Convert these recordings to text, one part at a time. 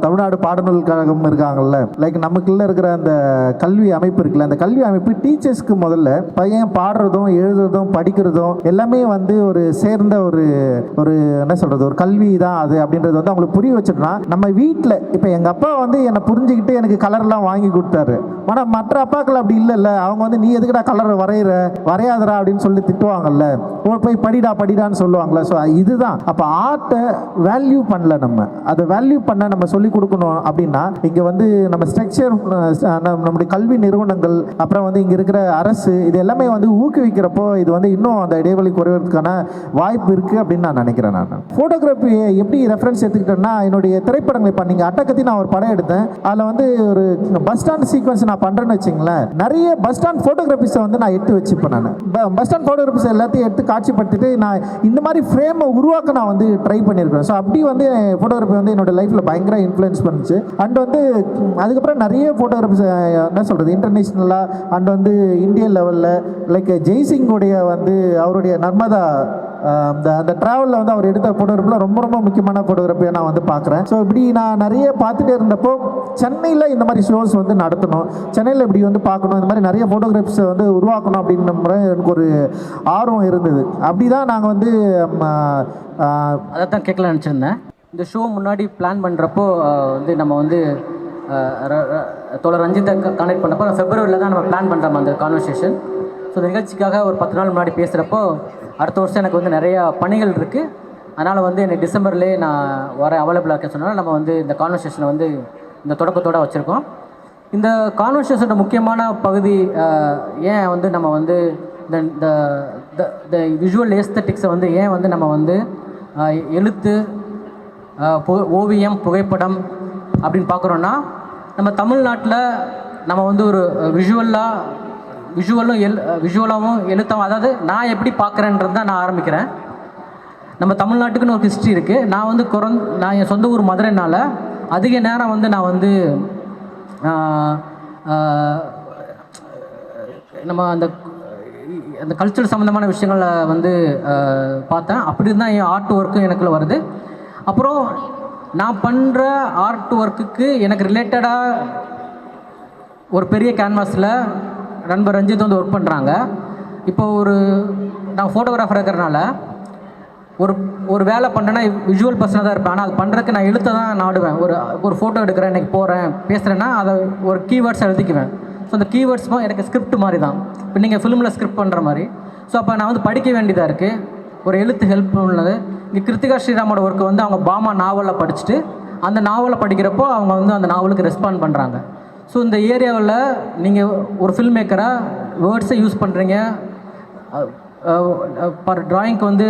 தமிழ்நாடு பாடநூல் கழகம் இருக்காங்கல்ல, லைக் நமக்குள்ள இருக்கிற அந்த கல்வி அமைப்பு இருக்குல்ல, அந்த கல்வி அமைப்பு டீச்சர்ஸ்க்கு முதல்ல பையன் பாடுறதும் எழுதுறதும் படிக்கிறதும் எல்லாமே வந்து ஒரு சேர்ந்த ஒரு ஒரு என்ன சொல்றது, ஒரு கல்வி தான் அது அப்படின்றது வந்து அவங்களுக்கு புரிய வச்சிட்டோம்னா, நம்ம வீட்டில் இப்போ எங்கள் அப்பா வந்து என்னை புரிஞ்சுக்கிட்டு எனக்கு கலர்லாம் வாங்கி கொடுத்தாரு. ஆனால் மற்ற அப்பாக்கள் அப்படி இல்லைல்ல, அவங்க வந்து நீ எதுக்குடா கலர் வரையாதரா அப்படின்னு சொல்லி திட்டுவாங்கல்ல, போய் படிடான்னு சொல்லுவாங்கல்ல. ஸோ இதுதான் அப்போ ஆர்ட்டை வேல்யூ பண்ணல. நம்ம அதை வேல்யூ பண்ண நம்ம சொல்லிக் கொடுக்கணும் அப்படின்னா இங்கே வந்து நம்ம ஸ்ட்ரக்சர், நம்முடைய கல்வி நிறுவனங்கள், அப்புறம் வந்து இங்கே இருக்கிற அரசு, இது எல்லாமே வந்து ஊக்குவிக்கிறப்போ இது வந்து இன்னும் அந்த இடைவெளி குறைவதற்கான வாய்ப்பு இருக்குது அப்படின்னு நான் நினைக்கிறேன். நான் ஃபோட்டோகிராஃபி எப்படி ரெஃபரன்ஸ் எடுத்துக்கிட்டேன்னா, என்னுடைய திரைப்படங்கள் இப்போ நீங்கள் அட்டக்கத்தி நான் ஒரு படம் எடுத்தேன், அதில் வந்து ஒரு பஸ் ஸ்டாண்ட் சீக்வன்ஸ் நான் பண்ணுறேன்னு வச்சுங்களேன், நிறைய பஸ் ஸ்டாண்ட் ஃபோட்டோகிராஃபிஸை வந்து நான் எடுத்து வச்சுப்பேன். நான் பஸ் ஸ்டாண்ட் ஃபோட்டோகிராஃபிஸ் எல்லாத்தையும் எடுத்து காட்சிப்படுத்திட்டு நான் இந்த மாதிரி ஃப்ரேமை உருவாக்க நான் வந்து ட்ரை பண்ணியிருக்கேன். ஸோ அப்படி வந்து ஃபோட்டோகிராஃபி வந்து என்னோட லைஃப்பில் பயங்கர இன்ஃப்ளூயன்ஸ் பண்ணுச்சு. அண்ட் வந்து அதுக்கப்புறம் நிறைய ஃபோட்டோகிராஃபிஸ் என்ன சொல்கிறது, இன்டர்நேஷ்னலாக அண்ட் வந்து இந்தியன் லெவலில் லைக் ஜெய்சிங்குடைய வந்து அவருடைய நர்மதா அந்த ட்ராவலில் வந்து அவர் எடுத்த ஃபோட்டோகிராஃபில் ரொம்ப ரொம்ப முக்கியமான ஃபோட்டோகிராஃபியை நான் வந்து பார்க்குறேன். ஸோ இப்படி நான் நிறைய பார்த்துட்டே இருந்தப்போ சென்னையில் இந்த மாதிரி ஷோஸ் வந்து நடத்தணும், சென்னையில் இப்படி வந்து பார்க்கணும், இந்த மாதிரி நிறைய ஃபோட்டோகிராஃப்ஸை வந்து உருவாக்கணும் அப்படின்ற முறை எனக்கு ஒரு ஆர்வம் இருந்தது. அப்படி தான் நாங்கள் வந்து அதை தான் கேட்கலான்னு நினச்சிருந்தேன். இந்த ஷோ முன்னாடி பிளான் பண்ணுறப்போ வந்து நம்ம வந்து தோழர் ரஞ்சித்தை கனெக்ட் பண்ணப்போ ஃபெப்ரவரியில் தான் நம்ம பிளான் பண்ணுறோம் அந்த கான்வர்சேஷன். ஸோ இந்த நிகழ்ச்சிக்காக ஒரு 10 நாள் முன்னாடி பேசுகிறப்போ அடுத்த வருஷம் எனக்கு வந்து நிறையா பணிகள் இருக்குது, அதனால் வந்து எனக்கு டிசம்பர்லேயே நான் அவைலபிளாக இருக்க சொன்னால் நம்ம வந்து இந்த கான்வர்சேஷனை வந்து இந்த தொடக்கத்தோடு வச்சுருக்கோம். இந்த கான்வர்சேஷனோட முக்கியமான பகுதி ஏன் வந்து நம்ம வந்து இந்த விஷுவல் ஏஸ்தட்டிக்ஸை வந்து ஏன் வந்து நம்ம வந்து எழுத்து, ஓவியம், புகைப்படம் அப்படின்னு பார்க்குறோன்னா, நம்ம தமிழ்நாட்டில் நம்ம வந்து ஒரு விஷுவலாகவும் எழுத்தாகவும், அதாவது நான் எப்படி பார்க்குறேன்றது தான் நான் ஆரம்பிக்கிறேன். நம்ம தமிழ்நாட்டுக்குன்னு ஒரு ஹிஸ்ட்ரி இருக்குது. நான் வந்து நான் என் சொந்த ஊர் மதுரைனால அதிக நேரம் வந்து நான் வந்து நம்ம அந்த கல்ச்சரல் சம்மந்தமான விஷயங்களை வந்து பார்த்தேன். அப்படி தான் என் ஆர்ட் ஒர்க்கும் எனக்குள்ள வருது. அப்புறம் நான் பண்ணுற ஆர்ட் ஒர்க்குக்கு எனக்கு ரிலேட்டடாக ஒரு பெரிய கேன்வாஸில் நண்பர் ரஞ்சித் வந்து ஒர்க் பண்ணுறாங்க. இப்போ நான் ஃபோட்டோகிராஃபர் இருக்கிறனால ஒரு வேலை பண்ணுறேன்னா விஷுவல் பர்சனாக தான் இருப்பேன். ஆனால் அது பண்ணுறதுக்கு நான் எழுத்த தான் நாடுவேன். ஒரு ஃபோட்டோ எடுக்கிறேன், இன்றைக்கி போகிறேன், பேசுகிறேன்னா அதை ஒரு கீவேர்ட்ஸ் எழுதிக்குவேன். ஸோ அந்த கீவேர்ட்ஸும் எனக்கு ஸ்கிரிப்ட் மாதிரி தான். இப்போ நீங்கள் ஃபிலிமில் ஸ்கிரிப்ட் பண்ணுற மாதிரி. ஸோ அப்போ நான் வந்து படிக்க வேண்டியதாக இருக்குது, ஒரு எழுத்து ஹெல்ப் உள்ளது. இங்கே கிருத்திகா ஸ்ரீராமோட ஒர்க்கு வந்து அவங்க பாமா நாவலில் படிச்சுட்டு அந்த நாவலை படிக்கிறப்போ அவங்க வந்து அந்த நாவலுக்கு ரெஸ்பாண்ட் பண்ணுறாங்க. ஸோ இந்த ஏரியாவில் நீங்கள் ஒரு ஃபில்ம் மேக்கராக வேர்ட்ஸை யூஸ் பண்ணுறீங்க, பர் ட்ராயிங்க்கு வந்து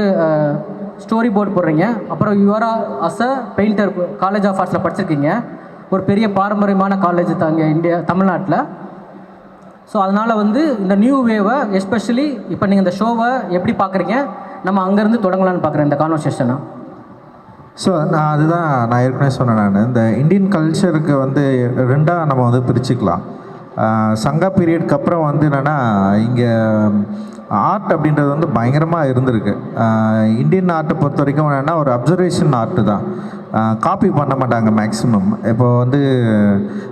ஸ்டோரி போர்டு போடுறீங்க, அப்புறம் you are as a painter college of ஆர்ட்ஸில் படிச்சிருக்கீங்க, ஒரு பெரிய பாரம்பரியமான காலேஜ் தான் இங்கே தமிழ்நாட்டில். ஸோ அதனால் வந்து இந்த நியூ வேவை எஸ்பெஷலி இப்போ நீங்கள் இந்த ஷோவை எப்படி பார்க்குறீங்க, நம்ம அங்கேருந்து தொடங்கலான்னு பார்க்குறேன் இந்த கான்வர்சேஷனை. ஸோ அதுதான் நான் ஏற்கனவே சொன்னேன். நான் இந்த இந்தியன் கல்ச்சருக்கு வந்து ரெண்டாக நம்ம வந்து பிரிச்சுக்கலாம். சங்கா பீரியட்க்கு அப்புறம் வந்து என்னென்னா இங்கே ஆர்ட் அப்படின்றது வந்து பயங்கரமாக இருந்திருக்கு. இந்தியன் ஆர்ட்டை பொறுத்த வரைக்கும் என்னென்னா ஒரு அப்சர்வேஷன் ஆர்ட்டு தான், காப்பி பண்ண மாட்டாங்க மேக்ஸிமம். இப்போ வந்து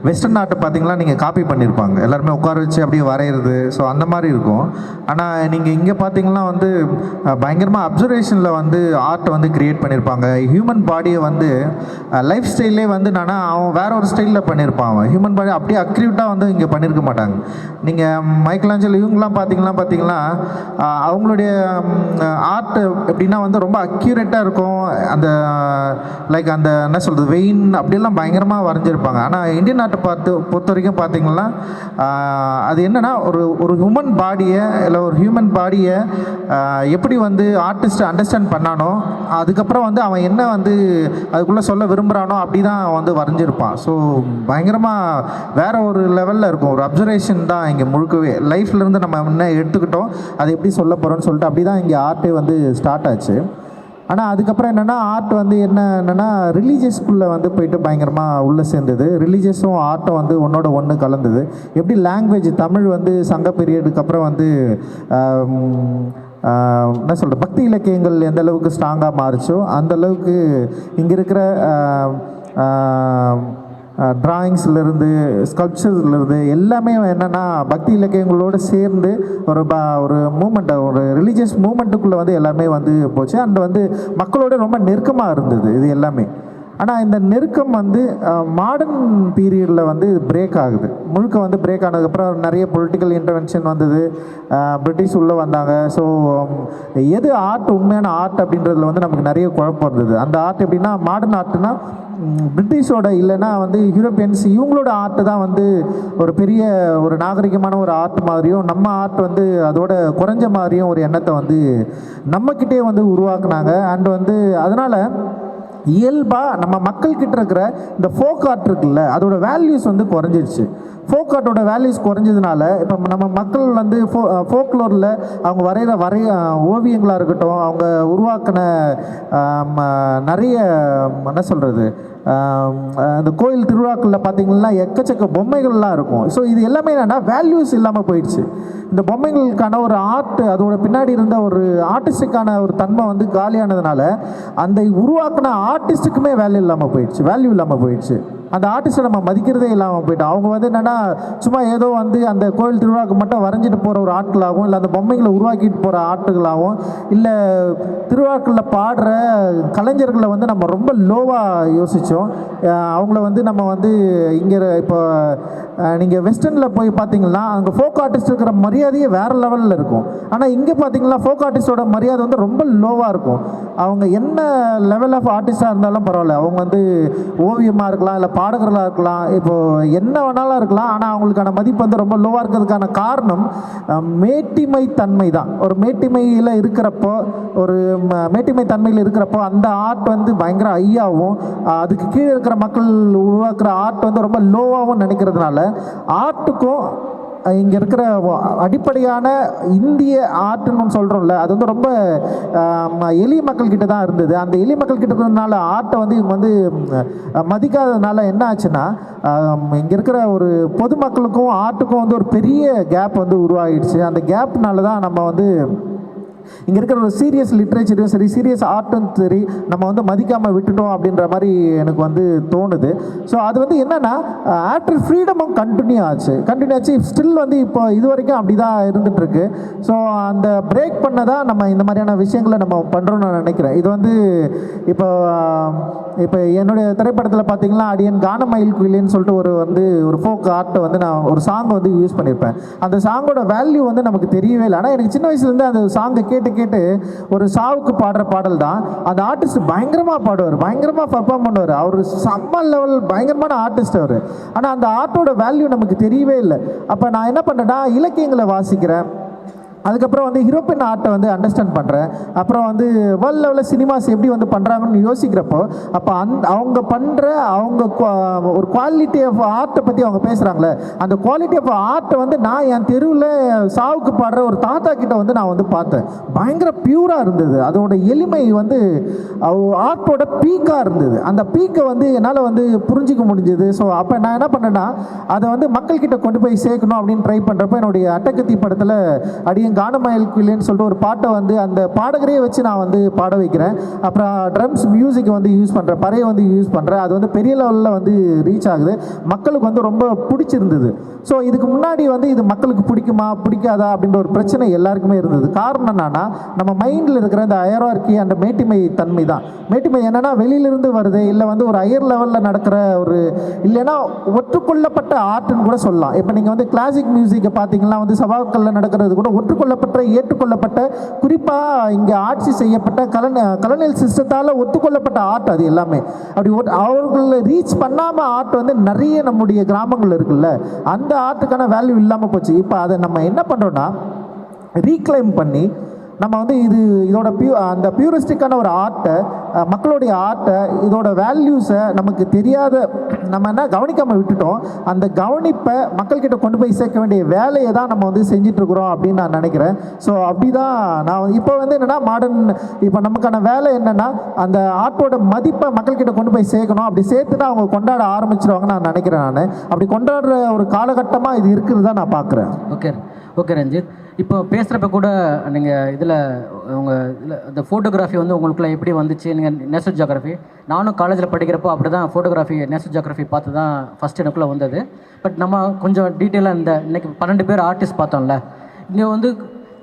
வெஸ்டர்ன் ஆர்ட்டை பார்த்திங்கன்னா நீங்கள் காப்பி பண்ணியிருப்பாங்க, எல்லாருமே உட்கார வச்சு அப்படியே வரைகிறது. ஸோ அந்த மாதிரி இருக்கும். ஆனால் நீங்கள் இங்கே பார்த்திங்கன்னா வந்து பயங்கரமாக அப்சர்வேஷனில் வந்து ஆர்ட்டை வந்து க்ரியேட் பண்ணியிருப்பாங்க. ஹியூமன் பாடியை வந்து லைஃப் ஸ்டைல்லே வந்து என்னன்னா அவன் வேற ஒரு ஸ்டைலில் பண்ணியிருப்பான். அவன் ஹியூமன் பாடி அப்படியே அக்யூரேட்டாக வந்து இங்கே பண்ணியிருக்க மாட்டாங்க. நீங்கள் மைக்கேலாஞ்சலோ இவங்கெலாம் பார்த்தீங்கன்னா அவங்களுடைய ஆர்ட் எப்படின்னா வந்து ரொம்ப அக்யூரேட்டாக இருக்கும். அந்த லைக் அந்த என்ன சொல்கிறது, வெயின் அப்படியெல்லாம் பயங்கரமாக வரைஞ்சிருப்பாங்க. ஆனால் இந்தியன் ஆர்ட்டை பொறுத்த வரைக்கும் பார்த்திங்கன்னா அது என்னென்னா ஒரு ஹியூமன் பாடியை இல்லை ஒரு ஹியூமன் பாடியை எப்படி வந்து ஆர்டிஸ்ட் அண்டர்ஸ்டாண்ட் பண்ணானோ, அதுக்கப்புறம் வந்து அவன் என்ன வந்து அதுக்குள்ளே சொல்ல விரும்புகிறானோ அப்படி தான் வந்து வரைஞ்சிருப்பான். ஸோ பயங்கரமாக வேறு ஒரு லெவலில் இருக்கும். ஒரு அப்சர்வேஷன் தான் இங்கே முழுக்கவே. லைஃப்லேருந்து நம்ம என்ன எடுத்துக்கிட்டோம் அதை எப்படி சொல்ல போகிறோன்னு சொல்லிட்டு அப்படி தான் இங்கே ஆர்ட்டே வந்து ஸ்டார்ட் ஆச்சு. ஆனால் அதுக்கப்புறம் என்னென்னா ஆர்ட் வந்து என்னென்னா ரிலீஜியஸ்குள்ளே வந்து போயிட்டு பயங்கரமாக உள்ளே சேர்ந்தது. ரிலீஜியஸும் ஆர்ட்டும் வந்து ஒன்று கலந்தது. எப்படி லாங்குவேஜ் தமிழ் வந்து சங்க பீரியடுக்கு அப்புறம் வந்து என்ன சொல்கிறது, பக்தி இலக்கியங்கள் எந்த அளவுக்கு ஸ்ட்ராங்காக மாறிச்சோ அந்தளவுக்கு இங்கே இருக்கிற டிராயிங்ஸ்லேருந்து ஸ்கல்ப்சர்ஸ்லேருந்து எல்லாமே என்னென்னா பக்தி இலக்கியங்களோடு சேர்ந்து ஒரு மூமெண்ட்டை ஒரு ரிலீஜியஸ் மூமெண்ட்டுக்குள்ளே வந்து எல்லாமே வந்து போச்சு. அண்ட் வந்து மக்களோட ரொம்ப நெருக்கமாக இருந்தது இது எல்லாமே. ஆனால் இந்த நெருக்கம் வந்து மாடர்ன் பீரியடில் வந்து பிரேக் ஆகுது, முழுக்க வந்து பிரேக் ஆனதுக்கப்புறம் நிறைய பொலிட்டிக்கல் இன்டர்வென்ஷன் வந்தது, பிரிட்டிஷ் உள்ளே வந்தாங்க. ஸோ எது ஆர்ட், உண்மையான ஆர்ட் அப்படின்றதுல வந்து நமக்கு நிறைய குழப்பம் இருந்தது. அந்த ஆர்ட் எப்படின்னா, மாடர்ன் ஆர்ட்னா பிரிட்டிஷோட இல்லைன்னா வந்து யூரோப்பியன்ஸ் இவங்களோட ஆர்ட்டு தான் வந்து ஒரு பெரிய ஒரு நாகரிகமான ஒரு ஆர்ட் மாதிரியும், நம்ம ஆர்ட் வந்து அதோட குறைஞ்ச மாதிரியும் ஒரு எண்ணத்தை வந்து நம்மக்கிட்டே வந்து உருவாக்குனாங்க. அண்ட் வந்து அதனால் இயல்பாக நம்ம மக்கள்கிட்ட இருக்கிற இந்த ஃபோக் ஆர்ட் இருக்குல்ல, அதோட வேல்யூஸ் வந்து குறைஞ்சிடுச்சு. ஃபோக் ஆர்ட்டோட வேல்யூஸ் குறைஞ்சதுனால இப்போ நம்ம மக்கள் வந்து ஃபோக்லோரில் அவங்க வரைகிற ஓவியங்களாக இருக்கட்டும், அவங்க உருவாக்கின நிறைய என்ன சொல்கிறது, இந்த கோயில் திருவிழாக்களில் பார்த்திங்கன்னா எக்கச்சக்க பொம்மைகள்லாம் இருக்கும். ஸோ இது எல்லாமே என்னென்னா வேல்யூஸ் இல்லாமல் போயிடுச்சு. இந்த பொம்மைகளுக்கான ஒரு ஆர்ட், அதோட பின்னாடி இருந்த ஒரு ஆர்டிஸ்டுக்கான ஒரு தன்மை வந்து காலியானதுனால அந்த உருவாக்கின ஆர்டிஸ்ட்டுக்குமே வேல்யூ இல்லாமல் போயிடுச்சு. அந்த ஆர்டிஸ்ட்டை நம்ம மதிக்கிறதே இல்லாமல் போயிட்டோம். அவங்க வந்து என்னென்னா சும்மா ஏதோ வந்து அந்த கோயில் திருவிழாவுக்கு மட்டும் வரைஞ்சிட்டு போகிற ஒரு ஆட்களாகவும், இல்லை அந்த பொம்மைகளை உருவாக்கிட்டு போகிற ஆட்களாகவும், இல்லை திருவிழாக்களில் பாடுற கலைஞர்களை வந்து நம்ம ரொம்ப லோவாக யோசித்தோம். அவங்கள வந்து நம்ம வந்து இங்கே இப்போ நீங்கள் வெஸ்டர்னில் போய் பார்த்தீங்கன்னா அங்கே ஃபோக் ஆர்டிஸ்ட் இருக்கிற மரியாதையே வேறு லெவலில் இருக்கும். ஆனால் இங்கே பார்த்தீங்கன்னா ஃபோக் ஆர்டிஸ்டோட மரியாதை வந்து ரொம்ப லோவாக இருக்கும். அவங்க என்ன லெவல் ஆஃப் ஆர்டிஸ்டாக இருந்தாலும் பரவாயில்ல, அவங்க வந்து ஓவியமாக இருக்கலாம், இல்லை பாடகர்களாக இருக்கலாம், இப்போது என்ன வேணாலும் இருக்கலாம். ஆனால் அவங்களுக்கான மதிப்பு வந்து ரொம்ப லோவாக இருக்கிறதுக்கான காரணம் மேட்டிமை தன்மை தான். ஒரு மேட்டிமையில் இருக்கிறப்போ, அந்த ஆர்ட் வந்து பயங்கர ஹையாகவும், அதுக்கு கீழே இருக்கிற மக்கள் உருவாக்குற ஆர்ட் வந்து ரொம்ப லோவாகவும் நினைக்கிறதுனால ஆர்ட்டுக்கும் இங்கே இருக்கிற அடிப்படையான இந்திய ஆர்ட்டுன்னு சொல்கிறோம்ல, அது வந்து ரொம்ப எளிய மக்கள்கிட்ட தான் இருந்தது. அந்த எளிய மக்கள்கிட்ட இருந்ததுனால ஆர்ட்டை வந்து இவங்க வந்து மதிக்காததுனால என்ன ஆச்சுன்னா, இங்கே இருக்கிற ஒரு பொதுமக்களுக்கும் ஆர்ட்டுக்கும் வந்து ஒரு பெரிய கேப் வந்து உருவாகிடுச்சு. அந்த கேப்னால தான் நம்ம வந்து இங்கே இருக்கிற ஒரு சீரியஸ் லிட்ரேச்சரையும் சரி, சீரியஸ் ஆர்ட்டும் சரி, நம்ம வந்து மதிக்காமல் விட்டுட்டோம் அப்படின்ற மாதிரி எனக்கு வந்து தோணுது. ஸோ அது வந்து என்னென்னா, ஆஃப்டர் ஃப்ரீடமும் கண்டினியூ ஆச்சு. ஸ்டில் வந்து இப்போ இது வரைக்கும் அப்படி தான் இருந்துகிட்ருக்கு. ஸோ அந்த பிரேக் பண்ண தான் நம்ம இந்த மாதிரியான விஷயங்களை நம்ம பண்ணுறோன்னு நான் நினைக்கிறேன். இது வந்து இப்போ என்னுடைய திரைப்படத்தில் பார்த்தீங்கன்னா, அடியன் கானமயில் குயிலின்னு சொல்லிட்டு ஒரு ஃபோக் ஆர்ட்டை வந்து நான் ஒரு சாங்கை வந்து யூஸ் பண்ணியிருப்பேன். அந்த சாங்கோட வேல்யூ வந்து நமக்கு தெரியவே இல்லை. ஆனால் எனக்கு சின்ன வயசுலேருந்து அந்த சாங்கை கேட்டு ஒரு சாவுக்கு பாடுற பாடல் தான். அந்த ஆர்டிஸ்ட் பயங்கரமாக பாடுவார், பயங்கரமாக பர்ஃபார்ம் பண்ணுவார். அவர் செம்ம லெவல் பயங்கரமான ஆர்டிஸ்ட் அவர். ஆனால் அந்த ஆர்ட்டோட வேல்யூ நமக்கு தெரியவே இல்லை. அப்போ நான் என்ன பண்ணேன்னா, இலக்கியங்களை வாசிக்கிறேன், அதுக்கப்புறம் வந்து யூரோப்பியன் ஆர்ட்டை வந்து அண்டர்ஸ்டாண்ட் பண்ணுறேன். அப்புறம் வந்து வேர்ல்ட் லெவலில் சினிமாஸ் எப்படி வந்து பண்ணுறாங்கன்னு யோசிக்கிறப்போ, அப்போ அவங்க பண்ணுற ஒரு குவாலிட்டி ஆஃப் ஆர்ட்டை பற்றி அவங்க பேசுகிறாங்களே, அந்த குவாலிட்டி ஆஃப் ஆர்ட்டை வந்து நான் என் தெருவில் சாவுக்கு பாடுற ஒரு தாத்தா கிட்ட வந்து நான் வந்து பார்த்தேன். பயங்கர பியூராக இருந்தது. அதோட எளிமை வந்து ஆர்ட்டோட பீக்காக இருந்தது. அந்த பீக்கை வந்து என்னால் வந்து புரிஞ்சிக்க முடிஞ்சது. ஸோ அப்போ நான் என்ன பண்ணேன்னா, அதை வந்து மக்கள்கிட்ட கொண்டு போய் சேர்க்கணும் அப்படின்னு ட்ரை பண்ணுறப்போ, என்னுடைய அட்டகத்தி படத்தில் அடியன் கானமயில் குயிலின்னு சொல்லிட்டு ஒரு பாட்டை வந்து அந்த பாடகரையே வச்சு நான் வந்து பாட வைக்கிறேன். அப்புறம் ட்ரம்ஸ் மியூசிக்கை வந்து யூஸ் பண்ணுறேன், பறையை வந்து யூஸ் பண்ணுறேன். அது வந்து பெரிய லெவலில் வந்து ரீச் ஆகுது, மக்களுக்கு வந்து ரொம்ப பிடிச்சிருந்தது. ஸோ இதுக்கு முன்னாடி வந்து இது மக்களுக்கு பிடிக்குமா பிடிக்காதா அப்படின்ற ஒரு பிரச்சனை எல்லாருக்குமே இருந்தது. காரணம் என்னன்னா, நம்ம மைண்டில் இருக்கிற இந்த ஹையரார்கி அந்த மேட்டிமை தன்மை தான். மேட்டிமை என்னன்னா வெளியிலிருந்து வருது, இல்லை வந்து ஒரு ஹையர் லெவலில் நடக்கிற ஒரு, இல்லைன்னா ஒற்றுக்கொள்ளப்பட்ட ஆர்ட்னு கூட சொல்லலாம். இப்போ நீங்கள் வந்து கிளாசிக் மியூசிக்கை பார்த்தீங்கன்னா வந்து சபாக்களில் நடக்கிறது கூட ஏற்றுக்கொள்ளப்பட்ட குறிப்பாக இங்கே ஆட்சி செய்யப்பட்ட கலனியல் சிஸ்டத்தால் ஒத்துக்கொள்ளப்பட்ட ஆர்ட். அது எல்லாமே அப்படி அவர்களை ரீச் பண்ணாமல் ஆர்ட் வந்து நிறைய நம்முடைய கிராமங்கள் இருக்குல்ல, அந்த ஆர்ட்டுக்கான வேல்யூ இல்லாமல் போச்சு. இப்போ அதை நம்ம என்ன பண்ணுறோன்னா, ரீக்ளைம் பண்ணி நம்ம வந்து இதோட அந்த பியூரிஸ்டிக்கான ஒரு ஆர்ட்டை, மக்களுடைய ஆர்ட்டை, இதோட வேல்யூஸை நமக்கு தெரியாத நம்ம என்ன கவனிக்காமல் விட்டுட்டோம். அந்த கவனிப்பை மக்கள்கிட்ட கொண்டு போய் சேர்க்க வேண்டிய வேலையை தான் நம்ம வந்து செஞ்சிட்ருக்குறோம் அப்படின்னு நான் நினைக்கிறேன். ஸோ அப்படி தான் நான் இப்போ வந்து என்னென்னா, இப்போ நமக்கான வேலை என்னென்னா, அந்த ஆர்ட்டோட மதிப்பை மக்கள்கிட்ட கொண்டு போய் சேர்க்கணும். அப்படி சேர்த்துனா அவங்க கொண்டாட ஆரம்பிச்சிருவாங்கன்னு நான் நினைக்கிறேன். நான் அப்படி கொண்டாடுற ஒரு காலகட்டமாக இது இருக்கிறது தான் நான் பார்க்குறேன். ஓகே ரஞ்சித், இப்போ பேசுகிறப்ப கூட நீங்கள் இதில் உங்கள் இந்த ஃபோட்டோகிராஃபி வந்து உங்களுக்குள்ள எப்படி வந்துச்சு? நீங்கள் நேஷனல் ஜியோகிராஃபி, நானும் காலேஜில் படிக்கிறப்போ அப்படி தான் ஃபோட்டோகிராஃபி நேஷனல் ஜியோகிராஃபி பார்த்து தான் ஃபஸ்ட் எனக்குள்ளே வந்தது. பட் நம்ம கொஞ்சம் டீட்டெயிலாக இந்த இன்றைக்கி 12 பேர் ஆர்டிஸ்ட் பார்த்தோம்ல, இங்கே வந்து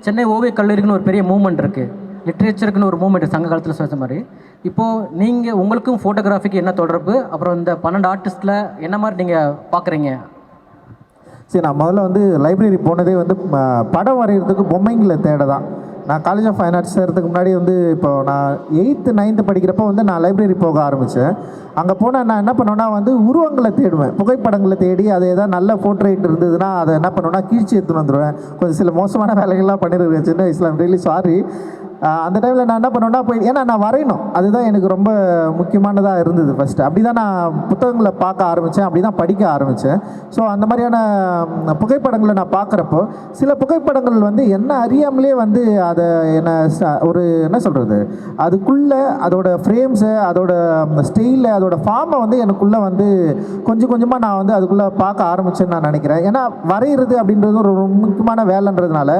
சென்னை ஓவிய கல்லூரிக்குன்னு ஒரு பெரிய மூவ்மெண்ட் இருக்குது, லிட்ரேச்சருக்குன்னு ஒரு மூவ்மெண்ட் சங்க காலத்தில் சொல்ல மாதிரி. இப்போது நீங்கள் உங்களுக்கும் ஃபோட்டோகிராஃபிக்கு என்ன தொடர்பு, அப்புறம் இந்த 12 ஆர்டிஸ்ட்டில் என்ன மாதிரி நீங்கள் பார்க்குறீங்க? சரி, நான் முதல்ல வந்து லைப்ரரி போனதே வந்து படம் வரைகிறதுக்கு பொம்மைங்களை தேட தான். நான் காலேஜ் ஆஃப் ஃபைன் ஆர்ட்ஸ் சேர்கிறதுக்கு முன்னாடி வந்து இப்போ நான் 8th 9th படிக்கிறப்போ வந்து நான் லைப்ரரி போக ஆரம்பித்தேன். அங்கே போனால் நான் என்ன பண்ணுவேன்னா வந்து உருவங்களை தேடுவேன், புகைப்படங்களை தேடி அது ஏதாவது நல்ல போர்ட்ரேட் இருந்ததுன்னா அதை என்ன பண்ணுவேன்னா கீழ்ச்சி எடுத்துன்னு வந்துடுவேன். கொஞ்சம் சில மோசமான வேலைகள்லாம் பண்ணிடுவேன் சின்ன வயசில், ஐம் ரியலி சாரி. அந்த டைமில் நான் என்ன பண்ணுவேன்னா போய், ஏன்னா நான் வரையணும், அதுதான் எனக்கு ரொம்ப முக்கியமானதாக இருந்தது ஃபஸ்ட்டு. அப்படி தான் நான் புத்தகங்களை பார்க்க ஆரம்பித்தேன், அப்படி தான் படிக்க ஆரம்பித்தேன். ஸோ அந்த மாதிரியான புகைப்படங்களை நான் பார்க்குறப்போ சில புகைப்படங்கள் வந்து என்ன அறியாமலே வந்து அதை என்ன ஒரு என்ன சொல்கிறது, அதுக்குள்ளே அதோட ஃப்ரேம்ஸை, அதோட ஸ்டைலை, அதோட ஃபார்மை வந்து எனக்குள்ளே வந்து கொஞ்சம் கொஞ்சமாக நான் வந்து அதுக்குள்ளே பார்க்க ஆரம்பித்தேன்னு நான் நினைக்கிறேன். ஏன்னா வரைகிறது அப்படின்றது ஒரு முக்கியமான வேலைன்றதுனால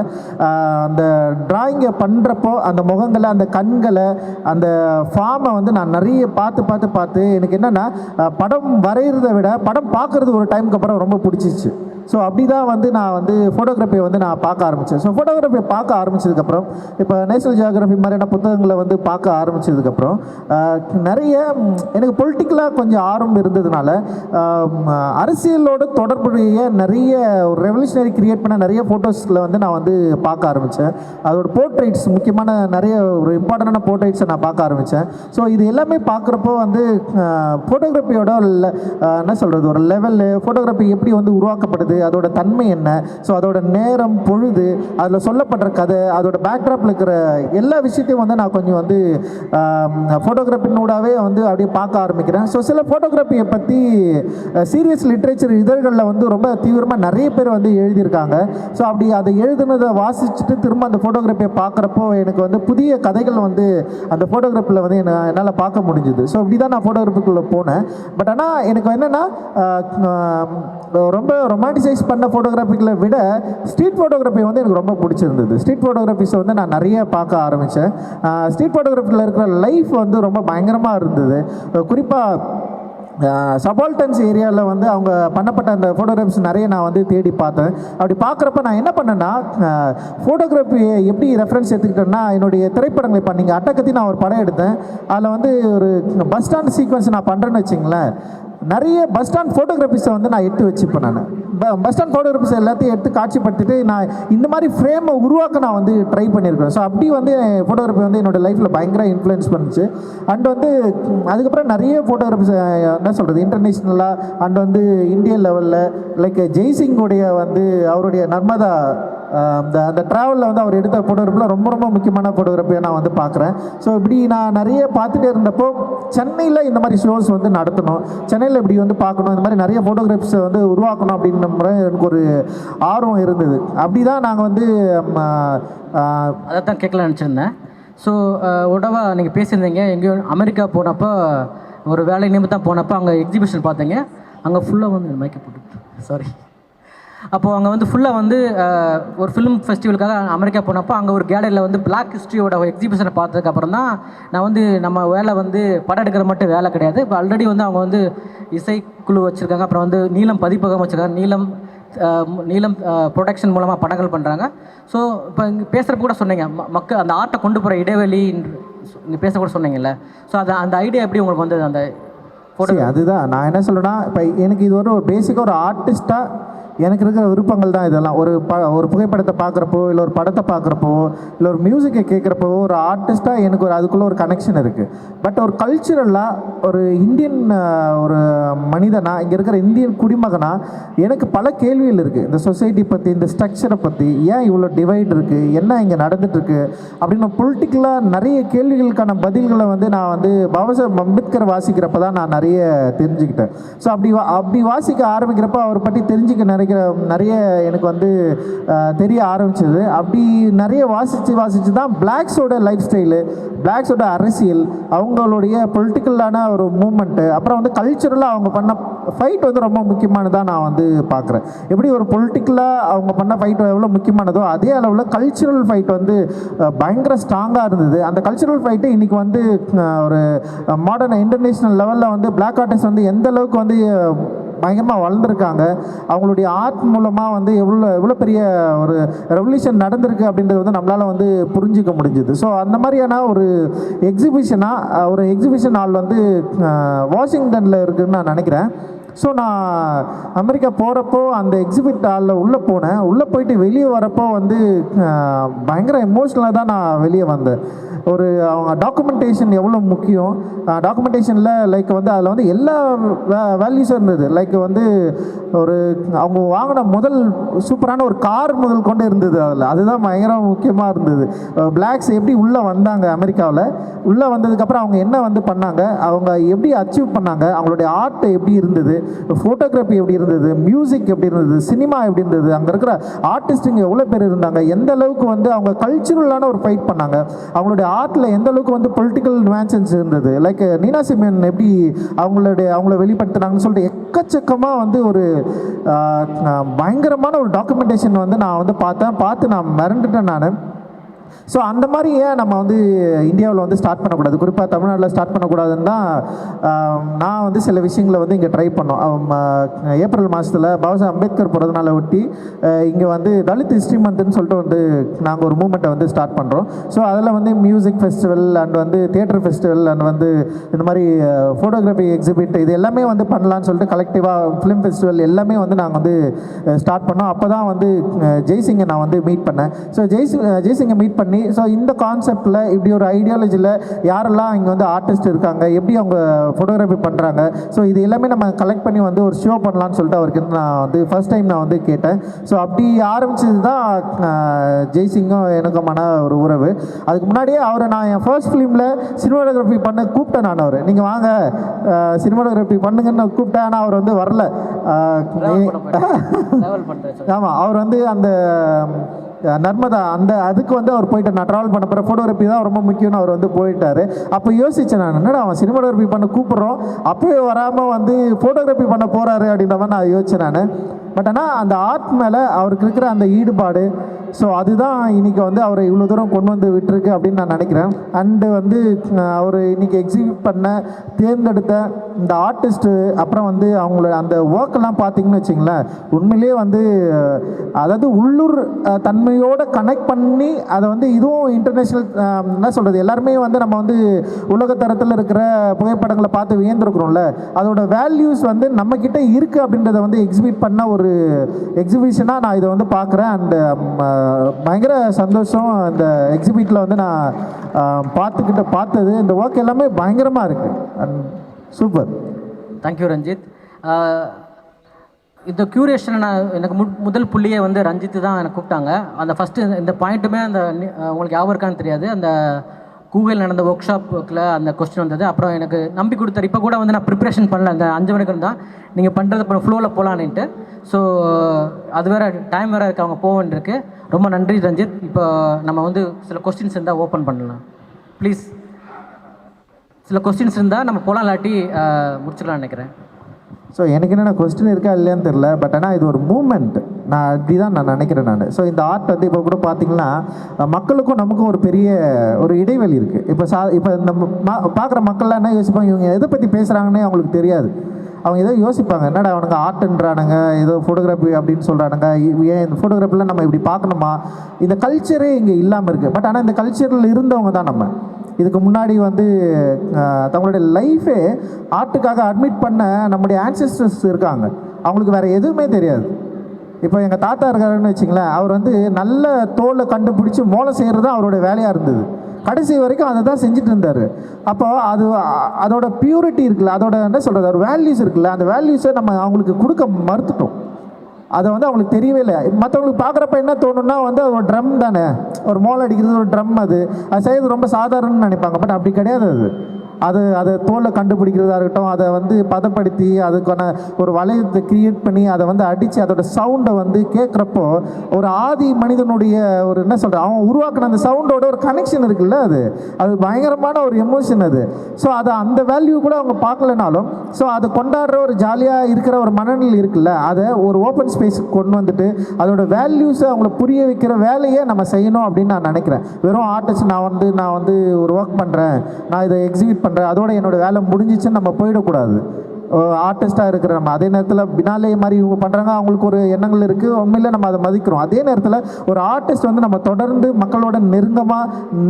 அந்த ட்ராயிங்கை பண்ணுறப்போ அந்த முகங்களை, அந்த கண்களை, அந்த ஃபார்மை வந்து நான் நிறைய பார்த்து எனக்கு என்னென்னா படம் வரைகிறத விட படம் பார்க்குறது ஒரு டைமுக்கு அப்புறம் ரொம்ப பிடிச்சிச்சு. ஸோ அப்படி தான் வந்து நான் வந்து ஃபோட்டோகிராஃபியை வந்து நான் பார்க்க ஆரம்பித்தேன். ஸோ ஃபோட்டோகிராஃபியை பார்க்க ஆரம்பித்ததுக்கப்புறம் இப்போ நேஷனல் ஜியோகிராஃபி மாதிரியான புத்தகங்களை வந்து பார்க்க ஆரம்பித்ததுக்கப்புறம் நிறைய எனக்கு பொலிட்டிக்கலாக கொஞ்சம் ஆர்வம் இருந்ததுனால அரசியலோடு தொடர்புடைய நிறைய ஒரு ரெவல்யூஷனரி கிரியேட் பண்ண நிறைய ஃபோட்டோஸில் வந்து நான் வந்து பார்க்க ஆரம்பித்தேன். அதோட போர்ட்ரேட்ஸ், முக்கியமான நிறைய ஒரு இம்பார்ட்டண்டான போர்ட்ரேட்ஸை நான் பார்க்க ஆரம்பித்தேன். ஸோ இது எல்லாமே பார்க்குறப்போ வந்து ஃபோட்டோகிராஃபியோட என்ன சொல்கிறது, ஒரு லெவலு, ஃபோட்டோகிராஃபி எப்படி வந்து உருவாக்கப்படுது, அதோட தன்மை என்ன, ஸோ அதோட நேரம், பொழுது, அதில் சொல்லப்படுற கதை, அதோட பேக்ட்ராப்பில் இருக்கிற எல்லா விஷயத்தையும் வந்து நான் கொஞ்சம் வந்து ஃபோட்டோகிராஃபினூடாவே வந்து அப்படியே பார்க்க ஆரம்பிக்கிறேன். ஸோ சில ஃபோட்டோகிராஃபியை பற்றி சீரியஸ் லிட்ரேச்சர் இதழ்களில் வந்து ரொம்ப தீவிரமாக நிறைய பேர் வந்து எழுதியிருக்காங்க. ஸோ அப்படி அதை எழுதுனதை வாசிச்சுட்டு திரும்ப அந்த ஃபோட்டோகிராஃபியை பார்க்குறப்போ எனக்கு வந்து புதிய கதைகள் வந்து அந்த ஃபோட்டோகிராஃபியில் வந்து என்னால் பார்க்க முடிஞ்சுது. ஸோ அப்படி தான் நான் ஃபோட்டோகிராஃபிக்குள்ளே போனேன். பட் ஆனால் எனக்கு என்னென்னா ரொம்ப ரொமான்டிசைஸ் பண்ண ஃபோட்டோகிராஃபிகளை விட ஸ்ட்ரீட் ஃபோட்டோகிராஃபி வந்து எனக்கு ரொம்ப பிடிச்சிருந்தது. ஸ்ட்ரீட் ஃபோட்டோகிராஃபிஸை வந்து நான் நிறைய பார்க்க ஆரம்பித்தேன். ஸ்ட்ரீட் ஃபோட்டோகிராஃபியில் இருக்கிற லைஃப் வந்து ரொம்ப பயங்கரமாக இருந்தது. குறிப்பாக சபால்டன்ஸ் ஏரியாவில் வந்து அவங்க பண்ணப்பட்ட அந்த ஃபோட்டோகிராஃபிஸ் நிறைய நான் வந்து தேடி பார்த்தேன். அப்படி பார்க்குறப்ப நான் என்ன பண்ணேன்னா ஃபோட்டோகிராஃபியை எப்படி ரெஃபரன்ஸ் எடுத்துக்கிட்டேன்னா என்னுடைய திரைப்படங்கள், இப்போ நீங்கள் அட்டக்கத்தி நான் ஒரு படம் எடுத்தேன், அதில் வந்து ஒரு பஸ் ஸ்டாண்ட் சீக்வன்ஸ் நான் பண்ணுறேன்னு வச்சிங்களேன், நிறைய பஸ் ஸ்டாண்ட் ஃபோட்டோகிராஃபிஸை வந்து நான் எடுத்து வச்சுப்பேன். நான் பஸ் ஸ்டாண்ட் ஃபோட்டோகிராஃபிஸ் எல்லாத்தையும் எடுத்து காட்சிப்படுத்திட்டு நான் இந்த மாதிரி ஃப்ரேமை உருவாக்க நான் வந்து ட்ரை பண்ணியிருக்கேன். ஸோ அப்படி வந்து ஃபோட்டோகிராஃபி வந்து என்னோடய லைஃப்பில் பயங்கர இன்ஃப்ளூயன்ஸ் பண்ணிச்சு. அண்ட் வந்து அதுக்கப்புறம் நிறைய ஃபோட்டோகிராஃபிஸ் என்ன சொல்கிறது, இன்டர்நேஷ்னலாக அண்ட் வந்து இந்தியன் லெவலில் லைக் ஜெய்சிங்கோடைய வந்து அவருடைய நர்மதா அந்த ட்ராவலில் வந்து அவர் எடுத்த ஃபோட்டோகிராஃபில் ரொம்ப ரொம்ப முக்கியமான ஃபோட்டோகிராஃபியை நான் வந்து பார்க்குறேன். ஸோ இப்படி நான் நிறைய பார்த்துட்டே இருந்தப்போ சென்னையில் இந்த மாதிரி ஷோஸ் வந்து நடத்தணும், சென்னையில் இப்படி வந்து பார்க்கணும், இந்த மாதிரி நிறைய ஃபோட்டோகிராஃபிஸை வந்து உருவாக்கணும் அப்படின்ற முறை எனக்கு ஒரு ஆர்வம் இருந்தது. அப்படி தான் நாங்கள் வந்து அதை தான் கேட்கலான்னு நினச்சிருந்தேன். ஸோ உடவா நீங்கள் பேசியிருந்தீங்க, எங்கேயோ அமெரிக்கா போனப்போ ஒரு வேலை நிமித்தம் போனப்போ அங்கே எக்ஸிபிஷன் பார்த்தீங்க, அங்கே ஃபுல்லாக வந்து மைக்கை போட்டு சாரி அப்போது அங்கே வந்து ஃபுல்லாக வந்து ஒரு ஃபிலிம் ஃபெஸ்டிவலுக்காக அமெரிக்கா போனப்போ அங்கே ஒரு கேலரியில் வந்து பிளாக் ஹிஸ்ட்ரியோட எக்ஸிபிஷனை பார்த்ததுக்கப்புறம் தான் நான் வந்து நம்ம வேலை வந்து படம் எடுக்கிற மட்டும் வேலை கிடையாது, இப்போ ஆல்ரெடி வந்து அவங்க வந்து இசைக்குழு வச்சுருக்காங்க, அப்புறம் வந்து நீலம் பதிப்பகம் வச்சுருக்காங்க, நீலம் ப்ரொடக்ஷன் மூலமாக படங்கள் பண்ணுறாங்க. ஸோ இப்போ இங்கே பேசுகிறப்ப கூட சொன்னீங்க மக்கள் அந்த ஆர்ட்டை கொண்டு போகிற இடைவெளி இங்கே பேச கூட சொன்னீங்கல்ல, ஸோ அந்த ஐடியா எப்படி உங்களுக்கு வந்தது அந்த ஃபோட்டோ? அதுதான் நான் என்ன சொல்கிறேன்னா, இப்போ எனக்கு இது ஒரு பேசிக்காக ஒரு ஆர்டிஸ்ட்டாக எனக்கு இருக்கிற விருப்பங்கள் தான் இதெல்லாம். ஒரு புகைப்படத்தை பார்க்குறப்போ, இல்லை ஒரு படத்தை பார்க்குறப்போ, இல்லை ஒரு மியூசிக்கை கேட்குறப்போ, ஒரு ஆர்டிஸ்ட்டாக எனக்கு அதுக்குள்ளே ஒரு கனெக்ஷன் இருக்குது. பட் ஒரு கல்ச்சுரலாக ஒரு இந்தியன் ஒரு மனிதனாக, இங்கே இருக்கிற இந்தியன் குடிமகனாக எனக்கு பல கேள்விகள் இருக்குது. இந்த சொசைட்டி பற்றி, இந்த ஸ்ட்ரக்சரை பற்றி, ஏன் இவ்வளோ டிவைட் இருக்குது, என்ன இங்கே நடந்துகிட்ருக்கு அப்படின்னு பொலிட்டிக்கலாக நிறைய கேள்விகளுக்கான பதில்களை வந்து நான் வந்து பாபாசாஹேப் அம்பேத்கர் வாசிக்கிறப்ப தான் நான் நிறைய தெரிஞ்சுக்கிட்டேன். ஸோ அப்படி வாசிக்க ஆரம்பிக்கிறப்ப அவரை பற்றி தெரிஞ்சுக்க நிறைய எனக்கு வந்து தெரிய ஆரம்பிச்சது. அப்படி நிறைய வாசித்து தான் பிளாக்ஸோட லைஃப் ஸ்டைலு, பிளாக்ஸோட அரசியல், அவங்களுடைய பொலிட்டிக்கலான ஒரு மூமெண்ட்டு, அப்புறம் வந்து கல்ச்சுரலாக அவங்க பண்ண ஃபைட் வந்து ரொம்ப முக்கியமானதாக நான் வந்து பார்க்குறேன். எப்படி ஒரு பொலிட்டிக்கலாக அவங்க பண்ண ஃபைட் எவ்வளோ முக்கியமானதோ அதே அளவில் கல்ச்சுரல் ஃபைட் வந்து பயங்கர ஸ்ட்ராங்காக இருந்தது. அந்த கல்ச்சுரல் ஃபைட்டு இன்றைக்கி வந்து ஒரு மாடர்ன் இன்டர்நேஷ்னல் லெவலில் வந்து பிளாக் ஆர்டிஸ்ட் வந்து எந்த அளவுக்கு வந்து பயங்கரமாக வளர்ந்துருக்காங்க, அவங்களுடைய ஆர்ட் மூலமாக வந்து எவ்வளோ பெரிய ஒரு ரெவல்யூஷன் நடந்திருக்கு அப்படின்றது வந்து நம்மளால் வந்து புரிஞ்சிக்க முடிஞ்சுது. ஸோ அந்த மாதிரியான ஒரு எக்ஸிபிஷன் ஹால் வந்து வாஷிங்டனில் இருக்குதுன்னு நான் நினைக்கிறேன். ஸோ நான் அமெரிக்கா போகிறப்போ அந்த எக்ஸிபிட் ஹாலில் உள்ளே போனேன். உள்ளே போயிட்டு வெளியே வரப்போ வந்து பயங்கர எமோஷ்னலாக தான் நான் வெளியே வந்தேன். ஒரு அவங்க டாக்குமெண்டேஷன் எவ்வளோ முக்கியம், டாக்குமெண்டேஷனில் லைக் வந்து அதில் வந்து எல்லா வேல்யூஸும் இருந்தது. லைக் வந்து ஒரு அவங்க வாங்கின முதல் சூப்பரான ஒரு கார் முதல் கொண்டு இருந்தது அதில். அதுதான் பயங்கர முக்கியமாக இருந்தது. பிளாக்ஸ் எப்படி உள்ளே வந்தாங்க அமெரிக்காவில், உள்ளே வந்ததுக்கப்புறம் அவங்க என்ன வந்து பண்ணாங்க, அவங்க எப்படி அச்சீவ் பண்ணாங்க, அவங்களுடைய ஆர்ட் எப்படி இருந்தது, ஃபோட்டோகிராஃபி எப்படி இருந்தது, மியூசிக் எப்படி இருந்தது, சினிமா எப்படி இருந்தது, அங்கே இருக்கிற ஆர்டிஸ்ட்டுங்க எவ்வளோ பேர் இருந்தாங்க, எந்த அளவுக்கு வந்து அவங்க கல்ச்சுரலான ஒரு ஃபைட் பண்ணாங்க, அவங்களுடைய ஆர்ட்டில் எந்த அளவுக்கு வந்து பொலிட்டிக்கல் நியூவான்சஸ் இருந்தது, லைக் நீனா சிமேன் எப்படி அவங்கள வெளிப்படுத்தினாங்கன்னு சொல்லிட்டு எக்கச்சக்கமாக வந்து ஒரு பயங்கரமான ஒரு டாக்குமெண்டேஷன் வந்து நான் வந்து பார்த்து நான் மிரண்டுட்டேன் நான். ஸோ அந்த மாதிரி ஏன் நம்ம வந்து இந்தியாவில் வந்து ஸ்டார்ட் பண்ணக்கூடாது, குறிப்பாக தமிழ்நாட்டில் ஸ்டார்ட் பண்ணக்கூடாதுன்னு தான் நான் வந்து சில விஷயங்களை வந்து இங்கே ட்ரை பண்ணோம். ஏப்ரல் மாதத்தில் பாபா அம்பேத்கர் பிறந்தநாளை ஒட்டி இங்கே வந்து தலித் ஹிஸ்ட்ரி மந்த்னு சொல்லிட்டு வந்து நாங்கள் ஒரு மூமெண்ட்டை வந்து ஸ்டார்ட் பண்ணுறோம். ஸோ அதில் வந்து மியூசிக் ஃபெஸ்டிவல் அண்ட் வந்து தியேட்டர் ஃபெஸ்டிவல் அண்ட் வந்து இந்த மாதிரி ஃபோட்டோகிராஃபி எக்ஸிபிட் இது எல்லாமே வந்து பண்ணலான்னு சொல்லிட்டு கலெக்டிவாக ஃபிலிம் ஃபெஸ்டிவல் எல்லாமே வந்து நாங்கள் வந்து ஸ்டார்ட் பண்ணோம். அப்போ தான் வந்து ஜெய்சிங்கை நான் வந்து மீட் பண்ணேன். ஸோ ஜெய்சிங்கை மீட் பண்ணி ஸோ இந்த கான்செப்டில் இப்படி ஒரு ஐடியாலஜியில் யாரெல்லாம் இங்கே வந்து ஆர்டிஸ்ட் இருக்காங்க, எப்படி அவங்க ஃபோட்டோகிராஃபி பண்ணுறாங்க, ஸோ இது எல்லாமே நம்ம கலெக்ட் பண்ணி வந்து ஒரு ஷோ பண்ணலான்னு சொல்லிட்டு அவருக்கு நான் வந்து ஃபர்ஸ்ட் டைம் நான் வந்து கேட்டேன். ஸோ அப்படி ஆரம்பிச்சது தான் ஜெய்சிங்கும் எனக்குமான ஒரு உறவு. அதுக்கு முன்னாடியே அவரை நான் என் ஃபர்ஸ்ட் ஃபிலிமில் சினிமாட்டோகிராஃபி பண்ண கூப்பிட்டேன். நான் அவர் நீங்கள் வாங்க சினிமாட்டோகிராஃபி பண்ணுங்கன்னு கூப்பிட்டேன். ஆனால் அவர் வந்து வரல. ஆமாம், அவர் வந்து அந்த நர்மதா அதுக்கு வந்து அவர் போயிட்டார். நான் ட்ராவல் பண்ண போகிற ஃபோட்டோகிராஃபி தான் ரொம்ப முக்கியம்னு அவர் வந்து போயிட்டார். அப்போ யோசித்தேன் நான், என்னடா அவன் சினிமாட்டோகிராஃபி பண்ண கூப்பிட்றோம் அப்போயே வராமல் வந்து ஃபோட்டோகிராஃபி பண்ண போகிறாரு அப்படின்ற மாதிரி நான் யோசித்தேன் நான். பட் ஆனால் அந்த ஆர்ட் மேலே அவருக்கு இருக்கிற அந்த ஈடுபாடு, ஸோ அதுதான் இன்றைக்கி வந்து அவரை இவ்வளோ தூரம் கொண்டு வந்து விட்டுருக்கு அப்படின்னு நான் நினைக்கிறேன். அண்டு வந்து அவர் இன்றைக்கி எக்ஸிபிட் பண்ண தேர்ந்தெடுத்த இந்த ஆர்டிஸ்ட்டு அப்புறம் வந்து அவங்களோட அந்த ஒர்க்கெல்லாம் பார்த்திங்கன்னு வச்சிங்களேன், உண்மையிலே வந்து அதாவது உள்ளூர் தன்மையோடு கனெக்ட் பண்ணி அதை வந்து இதுவும் இன்டர்நேஷ்னல் என்ன சொல்கிறது, எல்லாருமே வந்து நம்ம வந்து உலகத்தரத்தில் இருக்கிற புகைப்படங்களை பார்த்து வியந்திருக்கிறோம்ல, அதோட வேல்யூஸ் வந்து நம்மக்கிட்ட இருக்குது அப்படின்றத வந்து எக்ஸிபிட் பண்ண ஒரு எக்ஸிபிஷனாக நான் இதை வந்து பார்க்குறேன். அண்டு பயங்கர சந்தோஷம். அந்த எக்ஸிபிட்டில் வந்து நான் பார்த்தது இந்த ஒர்க் எல்லாமே பயங்கரமாக இருக்குது. And super. தேங்க்யூ ரஞ்சித். இந்த க்யூரேஷனை எனக்கு முதல் புள்ளியை வந்து ரஞ்சித்து தான் எனக்கு கூப்பிட்டாங்க. அந்த ஃபஸ்ட்டு இந்த பாயிண்ட்டுமே அந்த உங்களுக்கு ஞாபகம் இருக்கான்னு தெரியாது, அந்த கூகுள் நடந்த ஒர்க் ஷாப்புக்கில் அந்த கொஸ்டின் வந்தது. அப்புறம் எனக்கு நம்பி கொடுத்தாரு. இப்போ கூட வந்து நான் ப்ரிப்ரேஷன் பண்ணல, அந்த 5 மணிக்கு இருந்தால் நீங்கள் பண்ணுறது அப்புறம் ஃப்ளோவில் போகலான்ட்டு. ஸோ அது வேறு டைம் வேறு இருக்குது, அவங்க போக வேண்டியிருக்கு. ரொம்ப நன்றி ரஞ்சித். இப்போ நம்ம வந்து சில கொஸ்டின்ஸ் இருந்தால் ஓப்பன் பண்ணலாம் ப்ளீஸ். சில கொஸ்டின்ஸ் இருந்தால் நம்ம போகலாம், இல்லாட்டி முடிச்சிடலாம்னு நினைக்கிறேன். ஸோ எனக்கு என்னென்ன கொஸ்டின் இருக்கா இல்லையான்னு தெரில, பட் ஆனால் இது ஒரு மூமெண்ட், நான் அப்படி தான் நான் நினைக்கிறேன் நான். ஸோ இந்த ஆர்ட் வந்து இப்போ கூட பார்த்திங்கன்னா மக்களுக்கும் நமக்கும் ஒரு பெரிய ஒரு இடைவெளி இருக்குது. இப்போ நம்ம பார்க்குற மக்கள்லாம் என்ன யோசிப்பாங்க, இவங்க எதை பற்றி பேசுகிறாங்கன்னே அவங்களுக்கு தெரியாது. அவங்க ஏதோ யோசிப்பாங்க, என்னடா அவனுங்க ஆர்ட்ன்றானுங்க, ஏதோ ஃபோட்டோகிராஃபி அப்படின்னு சொல்கிறானுங்க, ஏன் இந்த ஃபோட்டோகிராஃபிலாம் நம்ம இப்படி பார்க்கணுமா, இந்த கல்ச்சரே இங்கே இல்லாமல் இருக்குது. பட் ஆனால் இந்த கல்ச்சரில் இருந்தவங்க தான் நம்ம. இதுக்கு முன்னாடி வந்து தங்களுடைய லைஃபே ஆர்ட்டுக்காக அட்மிட் பண்ண நம்முடைய ஆன்செஸ்டர்ஸ் இருக்காங்க, அவங்களுக்கு வேறு எதுவுமே தெரியாது. இப்போ எங்கள் தாத்தா இருக்காருன்னு வச்சிங்களேன், அவர் வந்து நல்ல தோலை கண்டுபிடிச்சி மோளை செய்கிறது தான் அவரோட வேலையாக இருந்தது. கடைசி வரைக்கும் அதை தான் செஞ்சுட்டு இருந்தார். அப்போ அதோட பியூரிட்டி இருக்குல்ல, அதோட என்ன சொல்கிறது, ஒரு வேல்யூஸ் இருக்குல்ல, அந்த வேல்யூஸை நம்ம அவங்களுக்கு கொடுக்க மறுத்துட்டோம். அதை வந்து அவங்களுக்கு தெரியவே இல்லை. மற்றவங்களுக்கு பார்க்குறப்ப என்ன தோணுன்னா வந்து ஒரு ட்ரம் தானே, ஒரு மோளை அடிக்கிறது ஒரு ட்ரம், அது செய்யறது ரொம்ப சாதாரணம்னு நினைப்பாங்க. பட் அப்படி கிடையாது. அதை தோலை கண்டுபிடிக்கிறதா இருக்கட்டும், அதை வந்து பதப்படுத்தி அதுக்கான ஒரு வளையத்தை கிரியேட் பண்ணி அதை வந்து அடித்து அதோட சவுண்டை வந்து கேட்குறப்போ ஒரு ஆதி மனிதனுடைய ஒரு என்ன சொல்கிற அவன் உருவாக்கின அந்த சவுண்டோட ஒரு கனெக்ஷன் இருக்குல்ல, அது பயங்கரமான ஒரு எமோஷன் அது. ஸோ அதை அந்த வேல்யூ கூட அவங்க பார்க்கலனாலும் ஸோ அதை கொண்டாடுற ஒரு ஜாலியாக இருக்கிற ஒரு மனநிலை இருக்குல்ல, அதை ஒரு ஓப்பன் ஸ்பேஸுக்கு கொண்டு வந்துட்டு அதோட வேல்யூஸை அவங்கள புரிய வைக்கிற வேலையை நம்ம செய்யணும் அப்படின்னு நான் நினைக்கிறேன். வெறும் ஆர்டிஸ்ட் நான் வந்து ஒரு ஒர்க் பண்ணுறேன், நான் இதை எக்ஸிக்யூட் பண்ணுறேன், அதோட என்னோடய வேலை முடிஞ்சிச்சுன்னு நம்ம போயிடக்கூடாது. ஆர்டிஸ்ட்டாக இருக்கிற நம்ம அதே நேரத்தில் பினாலே மாதிரி இவங்க பண்ணுறாங்க, அவங்களுக்கு ஒரு எண்ணங்கள் இருக்குது, உண்மையில் நம்ம அதை மதிக்கிறோம். அதே நேரத்தில் ஒரு ஆர்டிஸ்ட் வந்து நம்ம தொடர்ந்து மக்களோட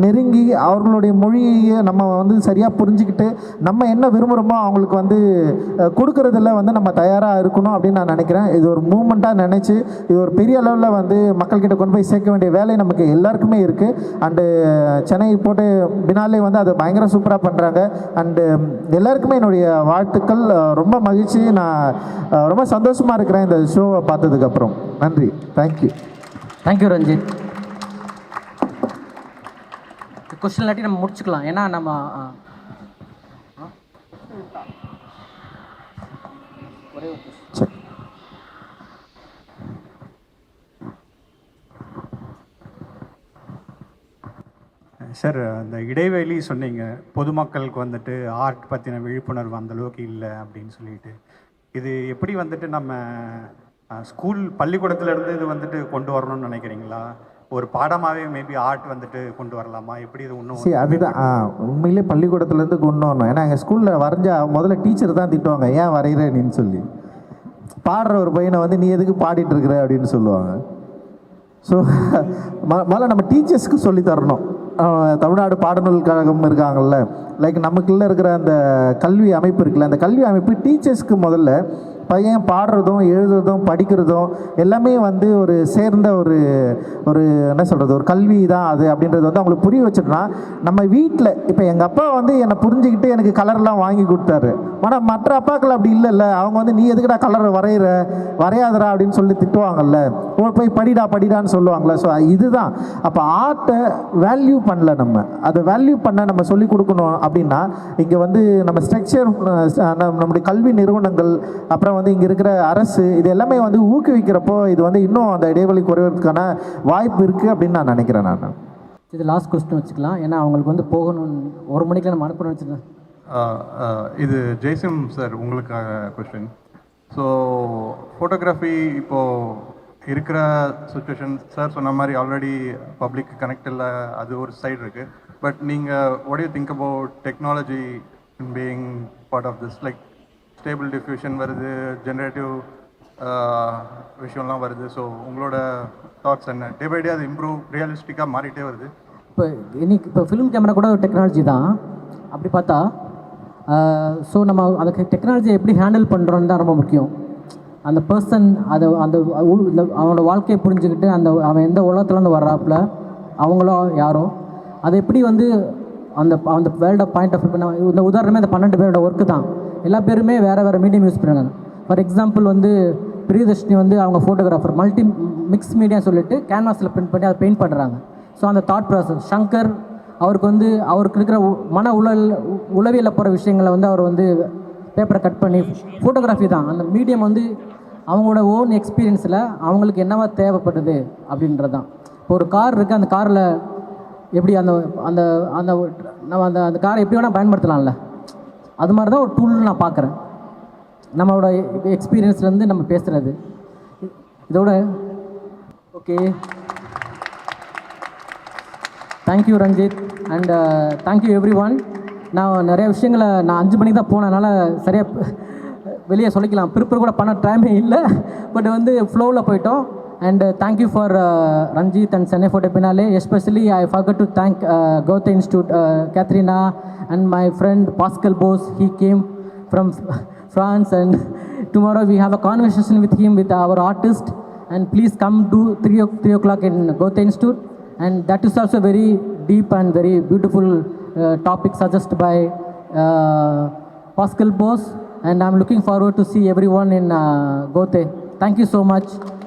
நெருங்கி அவர்களுடைய மொழியை நம்ம வந்து சரியாக புரிஞ்சுக்கிட்டு நம்ம என்ன விரும்புகிறோமோ அவங்களுக்கு வந்து கொடுக்குறதில் வந்து நம்ம தயாராக இருக்கணும் அப்படின்னு நான் நினைக்கிறேன். இது ஒரு மூமெண்ட்டாக நினச்சி இது ஒரு பெரிய அளவில் வந்து மக்கள்கிட்ட கொண்டு போய் சேர்க்க வேண்டிய வேலை நமக்கு எல்லாருக்குமே இருக்குது. அண்டு சென்னை போட்டு பினாலே வந்து அதை பயங்கர சூப்பராக பண்ணுறாங்க. அண்டு எல்லாருக்குமே என்னுடைய வாழ்த்துக்கள். ரொம்ப மகிழ்ச்சி, நான் ரொம்ப சந்தோஷமாக இருக்கிறேன் இந்த ஷோவை பார்த்ததுக்கப்புறம். நன்றி, தேங்க்யூ ரஞ்சித். கொஸ்டின் இல்லாட்டி நம்ம முடிச்சுக்கலாம், ஏன்னா நம்ம சரி. சார், அந்த இடைவெளி சொன்னீங்க, பொதுமக்களுக்கு வந்துட்டு ஆர்ட் பற்றின விழிப்புணர்வு அந்தளவுக்கு இல்லை அப்படின்னு சொல்லிட்டு, இது எப்படி வந்துட்டு நம்ம ஸ்கூல் பள்ளிக்கூடத்துலேருந்து இது வந்துட்டு கொண்டு வரணும்னு நினைக்கிறீங்களா? ஒரு பாடமாகவே மேபி ஆர்ட் வந்துட்டு கொண்டு வரலாமா? எப்படி இது இன்னும் சரி, அதுதான் உண்மையிலே பள்ளிக்கூடத்துலேருந்து கொண்டு வரணும். ஏன்னா எங்கள் ஸ்கூலில் வரைஞ்சா முதல்ல டீச்சர் தான் திட்டுவாங்க, ஏன் வரைகிற நீன்னு சொல்லி. பாடுற ஒரு பையனை வந்து நீ எதுக்கு பாடிட்டு இருக்கிற அப்படின்னு சொல்லுவாங்க. ஸோ முதல்ல நம்ம டீச்சர்ஸ்க்கு சொல்லி தரணும். தமிழ்நாடு பாடநூல் கழகம் இருக்காங்கல்ல, லைக் நமக்குள்ளே இருக்கிற அந்த கல்வி அமைப்பு இருக்குல்ல, அந்த கல்வி அமைப்பு டீச்சர்ஸ்க்கு முதல்ல பையன் பாடுறதும் எழுதுறதும் படிக்கிறதும் எல்லாமே வந்து ஒரு சேர்ந்த ஒரு என்ன சொல்கிறது ஒரு கல்வி தான் அது அப்படின்றது வந்து அவங்களுக்கு புரிய வச்சுட்டோன்னா நம்ம வீட்டில் இப்போ எங்கள் அப்பா வந்து என்னை புரிஞ்சுக்கிட்டு எனக்கு கலர்லாம் வாங்கி கொடுத்தாரு. ஆனால் மற்ற அப்பாக்கள் அப்படி இல்லைல்ல, அவங்க வந்து நீ எதுக்குடா கலர் வரையாதரா அப்படின்னு சொல்லி திட்டுவாங்கல்ல, போய் படிடான்னு சொல்லுவாங்கள்ல. ஸோ இதுதான் அப்போ ஆர்ட்டை வேல்யூ பண்ணல, நம்ம அதை வேல்யூ பண்ண நம்ம சொல்லிக் கொடுக்கணும். அப்படின்னா இங்கே வந்து நம்ம ஸ்ட்ரக்சர் நம்முடைய கல்வி நிறுவனங்கள் அப்புறம் வந்து இங்கே இருக்கிற அரசு இது எல்லாமே வந்து ஊக்குவிக்கிறப்போ இது வந்து இன்னும் அந்த இடைவெளி குறைவதற்கான வாய்ப்பு இருக்குது அப்படின்னு நான் நினைக்கிறேன். நான் இது லாஸ்ட் கொஸ்டின் வச்சுக்கலாம், ஏன்னா அவங்களுக்கு வந்து போகணும், 1 மணிக்கு நம்ம அனுப்பணும்னு வச்சுக்கலாம். இது ஜெய்சிம் சார், உங்களுக்காக கொஸ்டின். ஸோ ஃபோட்டோகிராஃபி இப்போது இருக்கிற சுச்சுவேஷன் சார் சொன்ன மாதிரி ஆல்ரெடி பப்ளிக் கனெக்ட் இல்லை, அது ஒரு சைடு இருக்குது. பட் நீங்கள் what you think about technology being part of this? Like stable diffusion வருது, ஜென்ரேட்டிவ் விஷயம்லாம் வருது. ஸோ உங்களோட தாட்ஸ் என்ன? டே பை டே அது இம்ப்ரூவ் ரியலிஸ்டிக்காக மாறிட்டே வருது. இப்போ ஃபிலிம் கேமரா கூட ஒரு டெக்னாலஜி தான் அப்படி பார்த்தா. ஸோ நம்ம அதுக்கு டெக்னாலஜியை எப்படி ஹேண்டில் பண்ணுறோன்னு தான் ரொம்ப முக்கியம். அந்த பர்சன் அவனோட வாழ்க்கையை புரிஞ்சுக்கிட்டு அவன் எந்த உலகத்துலேருந்து வர்றாப்புல அவங்களோ யாரோ அதை எப்படி வந்து அந்த வேர்ல்ட பாயிண்ட் ஆஃப் வியூ. இந்த உதாரணமே அந்த 12 பேரோட ஒர்க்கு தான். எல்லா பேருமே வேறு மீடியம் யூஸ் பண்ணுறாங்க. ஃபார் எக்ஸாம்பிள் வந்து பிரியதர்ஷினி வந்து அவங்க ஃபோட்டோகிராஃபர் மிக்ஸ் மீடியா சொல்லிட்டு கேன்வாஸில் பிரிண்ட் பண்ணி அதை பெயிண்ட் பண்ணுறாங்க. ஸோ அந்த தாட் ப்ராசஸ். சங்கர் அவருக்கு இருக்கிற உளவியலில் போகிற விஷயங்களை வந்து அவர் வந்து பேப்பரை கட் பண்ணி ஃபோட்டோகிராஃபி தான். அந்த மீடியம் வந்து அவங்களோட ஓன் எக்ஸ்பீரியன்ஸில் அவங்களுக்கு என்னவா தேவைப்படுது அப்படின்றது தான். இப்போ ஒரு கார் இருக்குது, அந்த காரில் எப்படி நம்ம அந்த காரை எப்படி வேணால் பயன்படுத்தலாம்ல, அது மாதிரி தான் ஒரு டூல் நான் பார்க்குறேன். நம்மளோட எக்ஸ்பீரியன்ஸ்லேருந்து நம்ம பேசுகிறது இதோட. Okay, thank you Ranjith and thank you everyone. நான் நிறைய விஷயங்களை நான் 5 மணிக்கு தான் போனதுனால சரியாக வெளியே சொல்லிக்கலாம், ப்ரிப்பேர் கூட பண்ண டைமே இல்லை. பட் வந்து ஃப்ளோவில் போயிட்டோம். And thank you for Ranjit and Chennai Photo Biennale. Especially I forgot to thank Goethe Institute, Katrina, and my friend Pascal Bose. He came from France, and tomorrow we have a conversation with him, with our artist. And please come to 3 o'clock in Goethe Institute. And that is also very deep and very beautiful topic suggested by Pascal Bose. And I'm looking forward to see everyone in Goethe. Thank you so much.